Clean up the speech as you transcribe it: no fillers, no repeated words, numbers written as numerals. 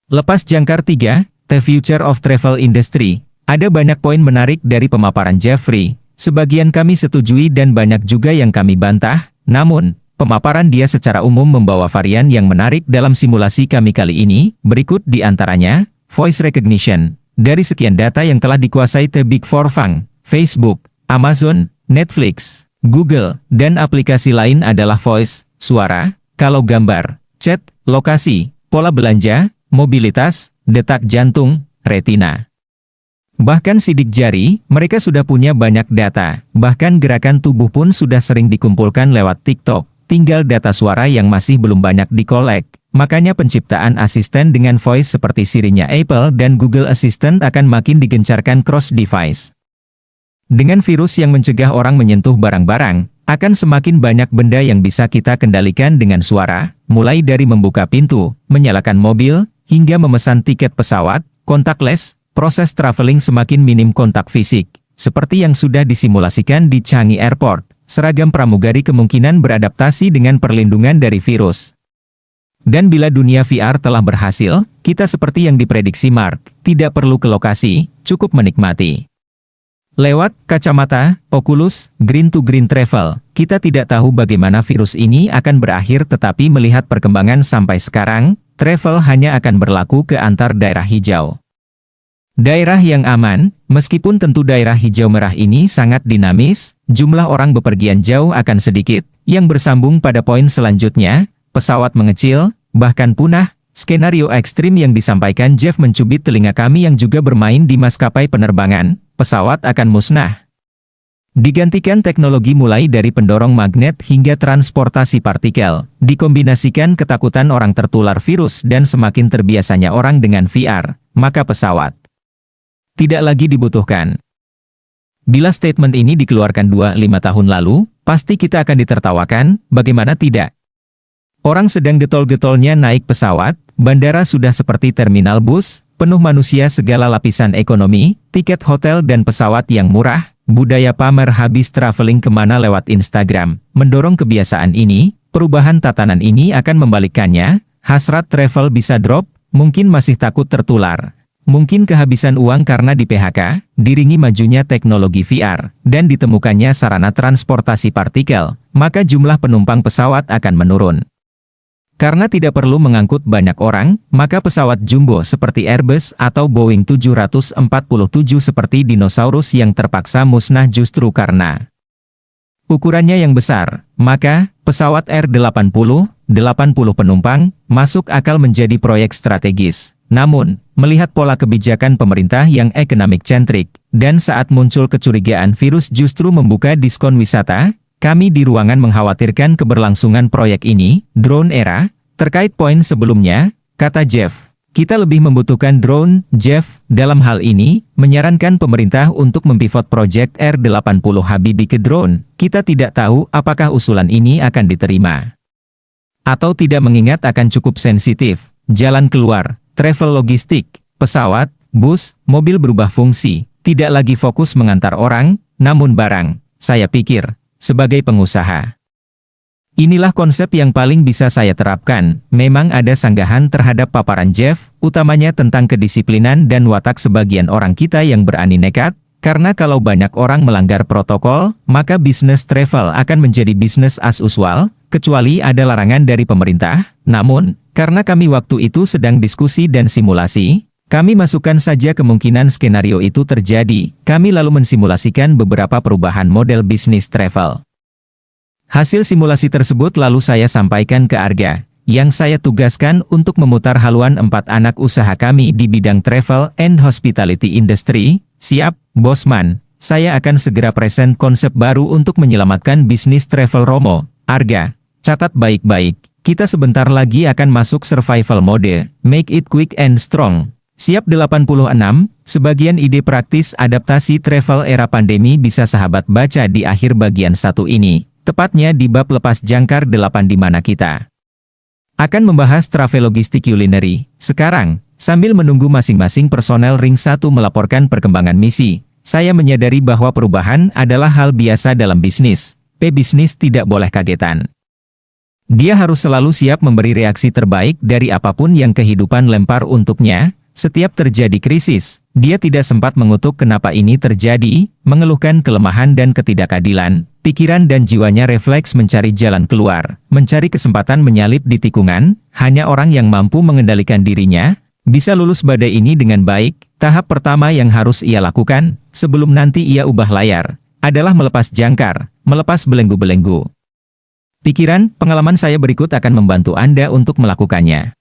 Lepas jangkar 3, The Future of Travel Industry. Ada banyak poin menarik dari pemaparan Jeffrey. Sebagian kami setujui dan banyak juga yang kami bantah. Namun, pemaparan dia secara umum membawa varian yang menarik dalam simulasi kami kali ini. Berikut di antaranya, voice recognition. Dari sekian data yang telah dikuasai The Big Four FANG, Facebook, Amazon, Netflix, Google, dan aplikasi lain adalah voice, suara, kalau gambar, chat, lokasi, pola belanja, mobilitas, detak jantung, retina. Bahkan sidik jari, mereka sudah punya banyak data. Bahkan gerakan tubuh pun sudah sering dikumpulkan lewat TikTok. Tinggal data suara yang masih belum banyak dikolek. Makanya penciptaan asisten dengan voice seperti Siri-nya Apple dan Google Assistant akan makin digencarkan cross-device. Dengan virus yang mencegah orang menyentuh barang-barang, akan semakin banyak benda yang bisa kita kendalikan dengan suara, mulai dari membuka pintu, menyalakan mobil, hingga memesan tiket pesawat, contactless, proses traveling semakin minim kontak fisik. Seperti yang sudah disimulasikan di Changi Airport, seragam pramugari kemungkinan beradaptasi dengan perlindungan dari virus. Dan bila dunia VR telah berhasil, kita seperti yang diprediksi Mark, tidak perlu ke lokasi, cukup menikmati. Lewat kacamata, Oculus, Green to Green Travel, kita tidak tahu bagaimana virus ini akan berakhir tetapi melihat perkembangan sampai sekarang, travel hanya akan berlaku ke antar daerah hijau. Daerah yang aman, meskipun tentu daerah hijau merah ini sangat dinamis, jumlah orang bepergian jauh akan sedikit, yang bersambung pada poin selanjutnya, pesawat mengecil, bahkan punah, skenario ekstrim yang disampaikan Jeff mencubit telinga kami yang juga bermain di maskapai penerbangan, pesawat akan musnah. Digantikan teknologi mulai dari pendorong magnet hingga transportasi partikel, dikombinasikan ketakutan orang tertular virus dan semakin terbiasanya orang dengan VR, maka pesawat tidak lagi dibutuhkan. Bila statement ini dikeluarkan 2-5 tahun lalu, pasti kita akan ditertawakan, bagaimana tidak? Orang sedang getol-getolnya naik pesawat, bandara sudah seperti terminal bus, penuh manusia segala lapisan ekonomi, tiket hotel dan pesawat yang murah, budaya pamer habis traveling kemana lewat Instagram, mendorong kebiasaan ini, perubahan tatanan ini akan membalikkannya, hasrat travel bisa drop, mungkin masih takut tertular. Mungkin kehabisan uang karena di PHK, diringi majunya teknologi VR, dan ditemukannya sarana transportasi partikel, maka jumlah penumpang pesawat akan menurun. Karena tidak perlu mengangkut banyak orang, maka pesawat jumbo seperti Airbus atau Boeing 747 seperti dinosaurus yang terpaksa musnah justru karena ukurannya yang besar, maka pesawat R80, 80 penumpang, masuk akal menjadi proyek strategis. Namun, melihat pola kebijakan pemerintah yang economic-centric, dan saat muncul kecurigaan virus justru membuka diskon wisata, kami di ruangan mengkhawatirkan keberlangsungan proyek ini, drone era, terkait poin sebelumnya, kata Jeff. Kita lebih membutuhkan drone, Jeff, dalam hal ini, menyarankan pemerintah untuk mempivot proyek R80 Habibie ke drone. Kita tidak tahu apakah usulan ini akan diterima atau tidak mengingat akan cukup sensitif. Jalan keluar, travel logistik, pesawat, bus, mobil berubah fungsi, tidak lagi fokus mengantar orang, namun barang. Saya pikir, sebagai pengusaha, inilah konsep yang paling bisa saya terapkan. Memang ada sanggahan terhadap paparan Jeff, utamanya tentang kedisiplinan dan watak sebagian orang kita yang berani nekat, karena kalau banyak orang melanggar protokol, maka bisnis travel akan menjadi bisnis as usual, kecuali ada larangan dari pemerintah. Namun, karena kami waktu itu sedang diskusi dan simulasi, kami masukkan saja kemungkinan skenario itu terjadi. Kami lalu mensimulasikan beberapa perubahan model bisnis travel. Hasil simulasi tersebut lalu saya sampaikan ke Arga, yang saya tugaskan untuk memutar haluan 4 anak usaha kami di bidang travel and hospitality industry. Siap, Bosman, saya akan segera present konsep baru untuk menyelamatkan bisnis travel Romo. Arga, catat baik-baik, kita sebentar lagi akan masuk survival mode, make it quick and strong. Siap 86, sebagian ide praktis adaptasi travel era pandemi bisa sahabat baca di akhir bagian 1 ini, tepatnya di bab lepas jangkar 8 di mana kita akan membahas travel logistik culinary. Sekarang, sambil menunggu masing-masing personel ring 1 melaporkan perkembangan misi, saya menyadari bahwa perubahan adalah hal biasa dalam bisnis. Bisnis tidak boleh kagetan. Dia harus selalu siap memberi reaksi terbaik dari apapun yang kehidupan lempar untuknya. Setiap terjadi krisis, dia tidak sempat mengutuk kenapa ini terjadi, mengeluhkan kelemahan dan ketidakadilan. Pikiran dan jiwanya refleks mencari jalan keluar, mencari kesempatan menyalip di tikungan. Hanya orang yang mampu mengendalikan dirinya bisa lulus badai ini dengan baik. Tahap pertama yang harus ia lakukan, sebelum nanti ia ubah layar, adalah melepas jangkar, melepas belenggu-belenggu. Pikiran, pengalaman saya berikut akan membantu Anda untuk melakukannya.